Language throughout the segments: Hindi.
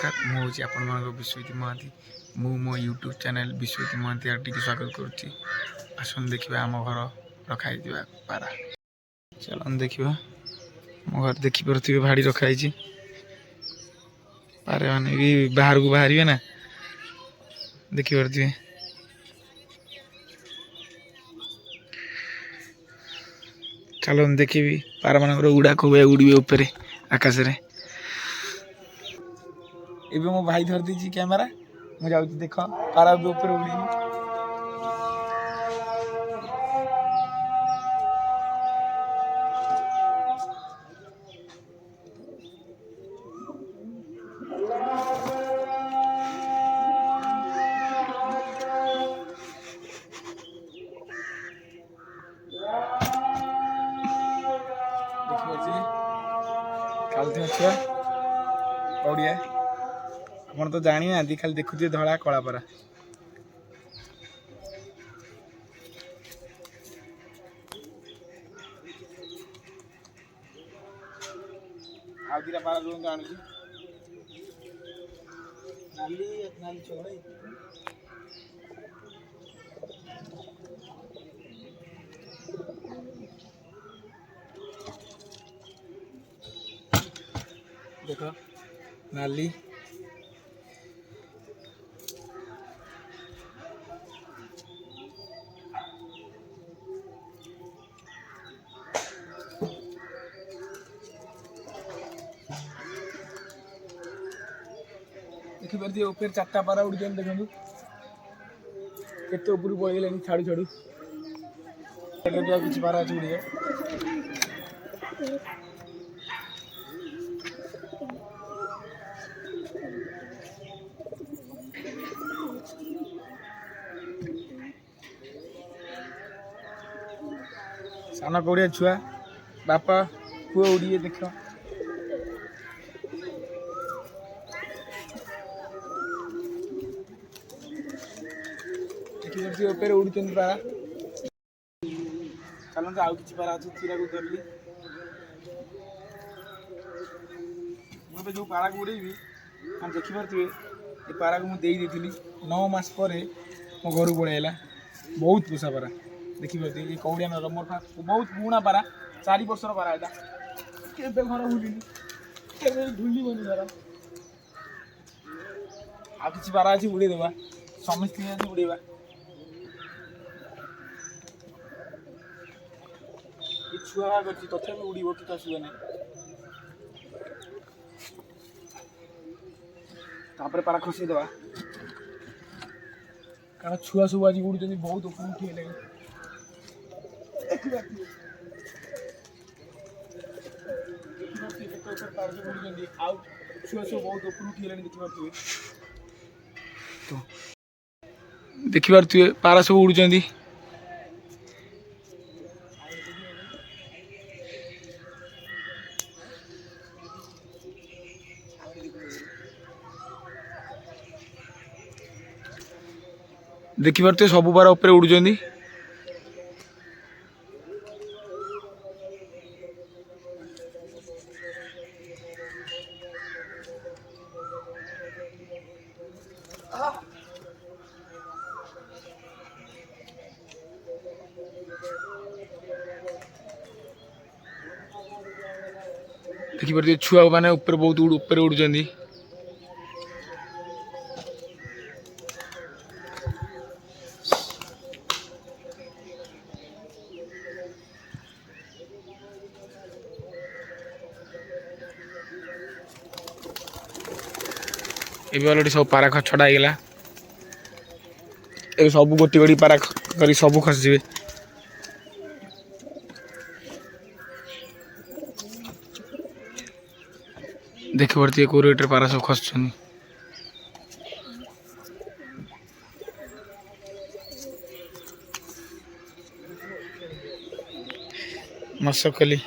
नमस्कार मुझे आपण विश्वजित महांती मो यूट्यूब चैनल विश्वजित महांती आर स्वागत करुच्ची आसन देखा आम घर रखाई पारा चलन देखा मो घर देखिपे भाड़ी रखाई पारे मैंने भी बाहर को बाहर ना देखिपे चलन देखी पारा मान उड़ा खूब उड़े ऊपर आकाश रे एबे मो भाई धर दी कैमेरा मुझे जाऊँ देख पारा ऊपर उड़ी खाली छुआ ओडिया आप तो जानी ना खाली देखुए धड़ा कला परा आउ दिरा पारा जो आनु नाली नाली छोड़े देख नाली देखिए ऊपर चार्टा पारा उड़ी देखो केते ऊपर पड़े छाड़ू छाड़ू किसी पारा अच्छे उड़े सान कौड़िया छुआ बापा पुआ उड़िए देख ऊपर उड़ी पारा चलते आउ कि पारा अच्छे चीरा को धरली मुझे जो पारा को उड़ेबी आप देखिपे ये पारा को मुझे 9 मास पर मो घर पलैला बहुत पोषा पारा देखिपे ये कौड़िया नरम बहुत पुणा पारा 4 वर्षर पारा यहाँ के घर बुलिनी ढुली बनी घर आ कि पारा अच्छी उड़ेदेवा समस्त उड़ेबा छुआ कर तथा उड़ो कि आसवे ना पारा खसीदेवा कारण छुआ सब आज उड़े बहुत ऊपर उठे छुआ सब बहुत ऊपर उठे देखिपे पारा सब उड़ुंट देखिपे सब पारा ऊपर उड़ुंट देखिपे छुआ मैंने ऊपर बहुत ऊपर उड़ुंट अलरेडी सब पारा छड़ा होगा ये सब गोटी गोटी पारा कर सब खसवे देख पड़ती है रेट पारा सब खस मसकली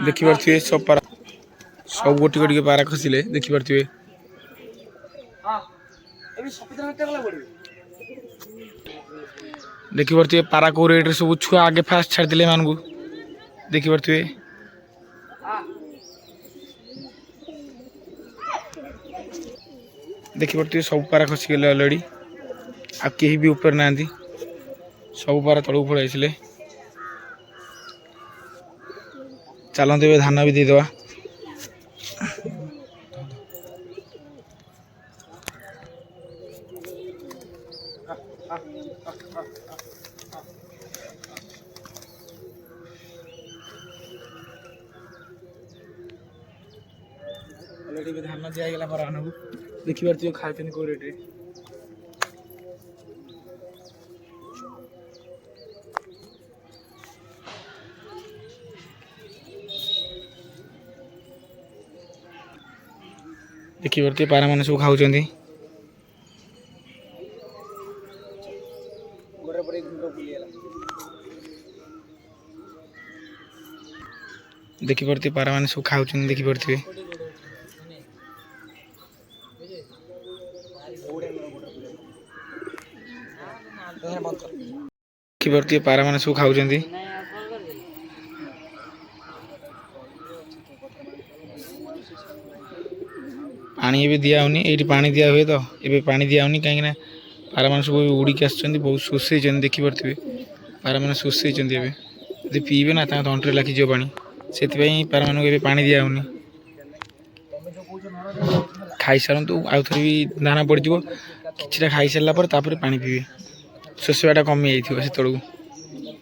देखिपे सब पारा सब गोटी गोटी पारा खसिले देखिपे देखिपे पारा को रेट सब छुआ आगे फास्ट छाड़दे मान को देखिपे देखिपे सब पारा खसीगले अलरेडी आ कहीं भी ऊपर ना सब पारा तलू पड़े चलते धान भी देदेवा अलरेडी धान दिगला पारा को देखिए खाते कौ रेट देखिए पारा मैंने सब खाऊँ देखिए पारा मैंने सब खाऊँ देखिए देखिए पारा मैंने सब खाऊँ पानी भी दियाऊनी ये पानी दिया हुए तो ये पानी दियाऊनी कहीं पारा मान सब उड़िक आस बहुत शोषे देखिपे पारा मैंने शोषे यदि पीबे ना तंटे लागिज पानी से पारा मानक पानी दियाऊनी खाई सारूँ आउ थे भी दाना पड़ जाव कि खाई सारापर तापर पानी पीबे शोषाटा कमी जाइए से तलू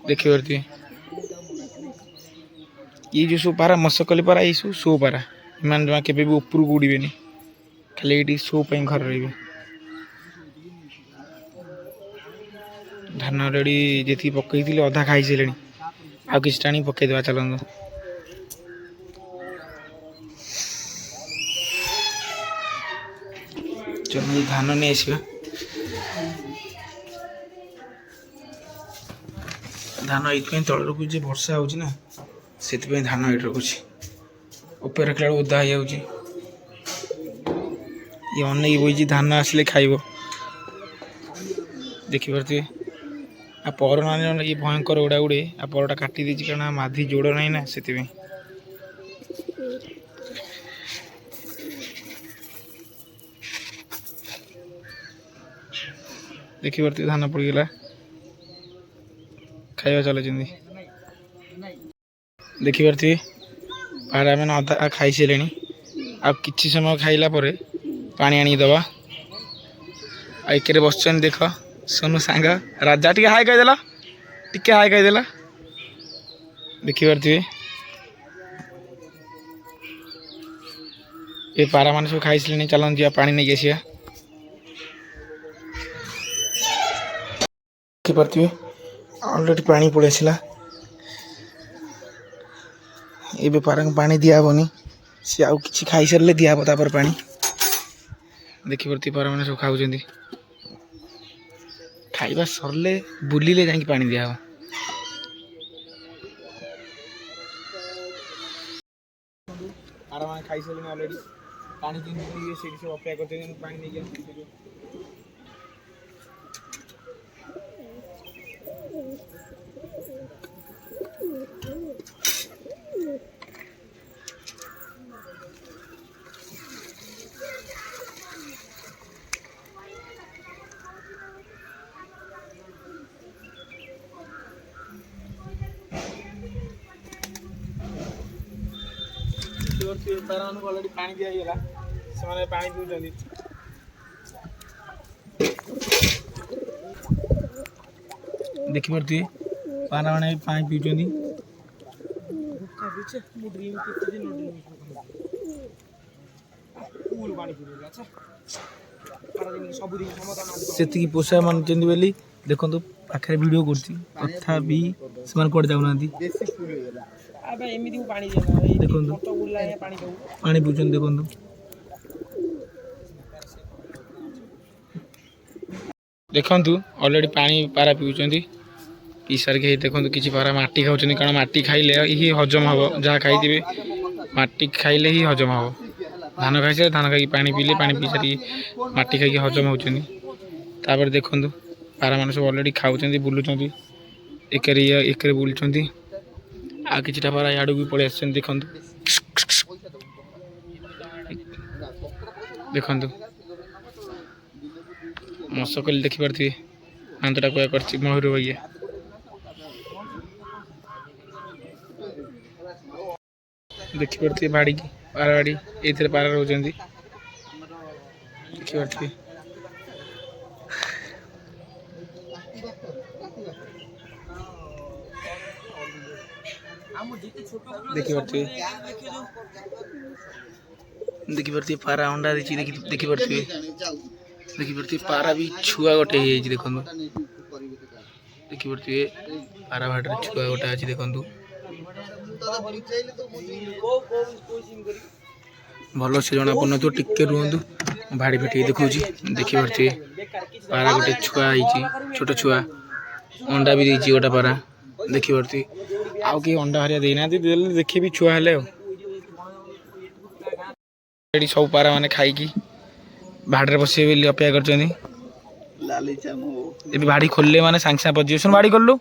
देखिपे ये जो सब पारा मसकली पारा ये सब शो पारा इन जमा के ऊपर को उड़े खाली ये शो घर रे धान रेडी जी पकई अधा खाई सारे आ कि टाणी पकईदे चलते चलो धान नहीं आसवा धान ये तल रखुचे वर्षा हो से धान ये रखुची ऊपर रखला ओदा हो ये अनेक बही धान आसिले खाइब देखिपे आ पर ना ये भयंकर उड़ा उड़े आ परटा काटी देछि कारण माधी जोड़ नहीं ना से देखिपे धान पड़गला खाइबा चलती देखिपे पारा मैंने अधा खाई सारे आ कि समय खाइला पानी आनी दबा एक बस देख सोनू सांग राजा टी हाई कहीदेला टी हाई कहीदेला देखिपे ये पारा मान सब खाई सारे चलन जा पानी नहीं आसिया देखिपे अलरेडी पानी पड़े आसला ये पारा पानी दिहबनी सी आउ कि खाई सारे दिहब तापर पानी देखिपे पारा मैंने सब खाऊँ खाइबा सरले बुलिले जाकि पानी दिहब पारा मैंने खाई सारे अलरेडी पानी सब अपेक्षा करते पानी नहीं पारा मान अलरेडी पानी दिगला से पानी पीछे देखिपे पारा मैंने पानी पीछे से पोषा मानुंट बोली देखो पाखे वीडियो कथा भी कौटे जाऊना देखो पानी पीछे देखो देखु अलरेडी पानी पारा पीछे पी सारे देखो किसी पारा माटी खाऊँ कारण माटी खाइले ही हजम हम जहाँ खाई माटी खाइले ही हजम हम धान खाई सारे धान खाई पानी पीले पानी पी सारी माटी खाई हजम होती देखु पारा मान सब अलरेडी खाऊँ बुलूँ एक बुलूँ आ किटा पारा इाड़ू भी पलि आस देखु देखु मशकली देखिपे आंतटा कुआ कर मयूर भाई देखिपे बाड़ी की पारा बाड़ी ये पारा रोच देखिपे देखिपे पारा अंडा देखिपे पारा भी छुआ गोटे देखो देखिपे पारा भाटर छुआ गोटे अच्छी देखु भल से जना पड़न टिके रुहतु भाड़ी फिटे देखा देखिपे पारा गोटे छुआ छोट छुआ अंडा भी देती गोटा पारा देखिपे आउ कि अंडा हरिया देना देखी भी छुआ हेले सब पारा मैंने खाई भाड़े बस अपेक्षा कर भाड़ी खोलले माने सांगे सांगे पजी सुन भाड़ी खोलु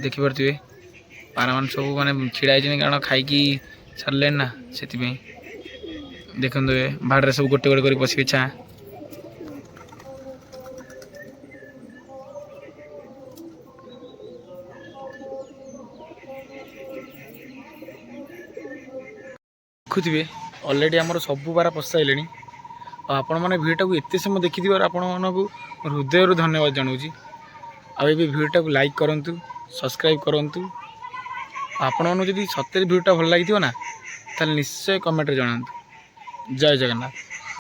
देखिपे पारा मान सब माने छिड़ा कारण खाई सारे ना से देखते भाड़े सब गोटे गोटे कर पशिके छा देखुवे अलरेडी आमर सबू पारा पसाइले आपण मैंने भिडियो को एत समय देखी आपण मानक हृदय धन्यवाद जनाऊँगी आए भिडियो को लाइक करूँ सब्सक्राइब करूँ आपण मैंने जब सत्य भिडियो भल लगी ना निश्चय कमेंट जनातु जय जगन्नाथ।